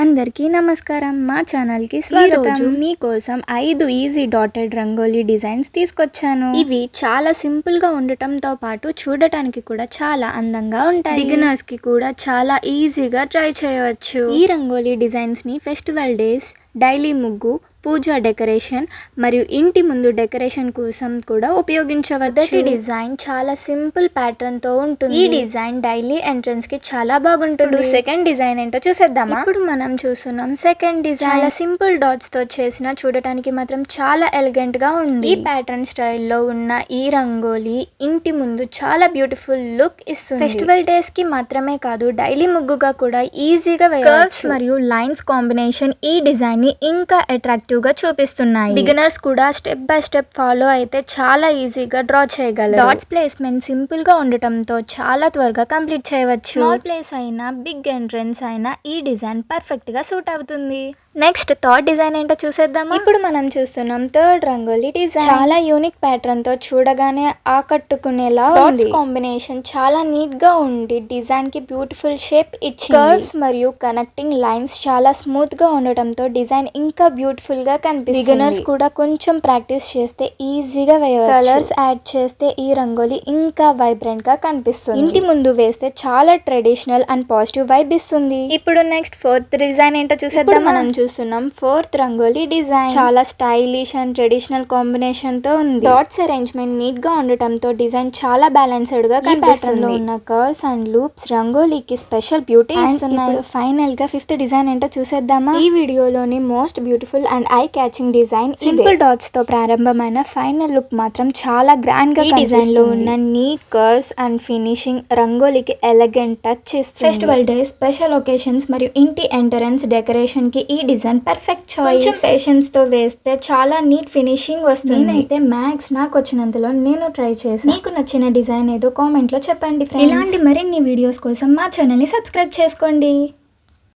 అందరికీ నమస్కారం. మా ఛానల్‌కి స్వాగతం. ఈరోజు మీకోసం 5 ఈజీ డాటెడ్ రంగోలీ డిజైన్స్ తీసుకొచ్చాను. ఇవి చాలా సింపుల్‌గా ఉండటంతో పాటు చూడటానికి కూడా చాలా అందంగా ఉంటాయి. బిగినర్స్‌కి కూడా చాలా ఈజీగా ట్రై చేయవచ్చు. ఈ రంగోలీ డిజైన్స్‌ని ఫెస్టివల్ డేస్, డైలీ ముగ్గు, పూజా డెకరేషన్ మరియు ఇంటి ముందు డెకరేషన్ కోసం కూడా ఉపయోగించవచ్చు. ఈ డిజైన్ చాలా సింపుల్ ప్యాటర్న్ తో ఉంటుంది. ఈ డిజైన్ డైలీ ఎంట్రన్స్ కి చాలా బాగుంటుంది. సెకండ్ డిజైన్ ఏంటో చూసేద్దామా? ఇప్పుడు మనం చూస్తున్నాం సెకండ్ డిజైన్. చాలా సింపుల్ డాట్స్ తో చేసిన చూడటానికి మాత్రం చాలా ఎలిగెంట్ గా ఉంది. ఈ ప్యాటర్న్ స్టైల్లో ఉన్న ఈ రంగోలీ ఇంటి ముందు చాలా బ్యూటిఫుల్ లుక్ ఇస్తుంది. ఫెస్టివల్ డేస్ కి మాత్రమే కాదు, డైలీ ముగ్గుగా కూడా ఈజీగా వేయవచ్చు. కర్వ్స్ మరియు లైన్స్ కాంబినేషన్ ఈ డిజైన్ ని ఇంకా అట్రాక్టివ్ గా చూపిస్తున్నాయి. బిగినర్స్ కూడా స్టెప్ బై స్టెప్ ఫాలో అయితే చాలా ఈజీగా డ్రా చేయగలరు. డాట్స్ ప్లేస్మెంట్ సింపుల్ గా ఉండటంతో చాలా త్వరగా కంప్లీట్ చేయవచ్చు. స్మాల్ ప్లేస్ అయినా బిగ్ ఎంట్రన్స్ అయినా ఈ డిజైన్ పర్ఫెక్ట్ గా సూట్ అవుతుంది. నెక్స్ట్ థర్డ్ డిజైన్ ఏంటో చూసేద్దామా? ఇప్పుడు మనం చూస్తున్నాం థర్డ్ రంగోలీ డిజైన్. చాలా యూనిక్ ప్యాటర్న్ తో చూడగానే ఆకట్టుకునేలా ఉంది. కాంబినేషన్ చాలా నీట్ గా ఉండి డిజైన్ కి బ్యూటిఫుల్ షేప్ ఇచ్చింది. కర్వ్స్ మరియు కనెక్టింగ్ లైన్స్ చాలా స్మూత్ గా ఉండటంతో డిజైన్ ఇంకా బ్యూటిఫుల్ గా కనిపిస్తుంది. బిగినర్స్ కూడా కొంచెం ప్రాక్టీస్ చేస్తే ఈజీగా వేయవచ్చు. కలర్స్ యాడ్ చేస్తే ఈ రంగోలీ ఇంకా వైబ్రెంట్ గా కనిపిస్తుంది. ఇంటి ముందు వేస్తే చాలా ట్రెడిషనల్ అండ్ పాజిటివ్ వైబ్ ఇస్తుంది. ఇప్పుడు నెక్స్ట్ ఫోర్త్ డిజైన్ ఏంటో చూసేద్దాం. మనం చూస్తున్నాం ఫోర్త్ రంగోలీ డిజైన్. చాలా స్టైలిష్ అండ్ ట్రెడిషనల్ కాంబినేషన్ తో ఉంది. డాట్స్ అరేంజ్మెంట్ నీట్ గా ఉండటంతో డిజైన్ చాలా బ్యాలెన్స్డ్ గా కనిపిస్తుంది. లో ఉన్న కర్వ్స్ అండ్ లూప్స్ రంగోలీకి స్పెషల్ బ్యూటీ ఇస్తున్నాయి. ఫైనల్ గా ఫిఫ్త్ డిజైన్ ఏంటో చూసేద్దామా? ఈ వీడియోలోని most beautiful and eye catching design. Simple dots తో ప్రారంభమైన ఫైనల్ లుక్ మాత్రం చాలా గ్రాండ్ గా డిజైన్ లో ఉన్న నీట్ కర్వ్స్ అండ్ ఫినిషింగ్ రంగోలీకి ఎలిగెంట్ టచ్ ఇస్తుంది. ఫెస్టివల్ డే, స్పెషల్ ఒకేషన్స్ మరియు ఇంటి ఎంట్రన్స్ డెకరేషన్ కి ఈ డిజైన్ పర్ఫెక్ట్ చాయిస్. కొంచెం పేషెన్స్ తో వేస్తే చాలా నీట్ ఫినిషింగ్ వస్తుంది. నేనైతే మ్యాక్స్ నాకు వచ్చినంతలో నేను ట్రై చేసి మీకు నచ్చిన డిజైన్ ఏదో కామెంట్ లో చెప్పండి ఫ్రెండ్స్. ఇలాంటి మరిన్ని వీడియోస్ కోసం మా ఛానల్ ని సబ్స్క్రైబ్ చేసుకోండి.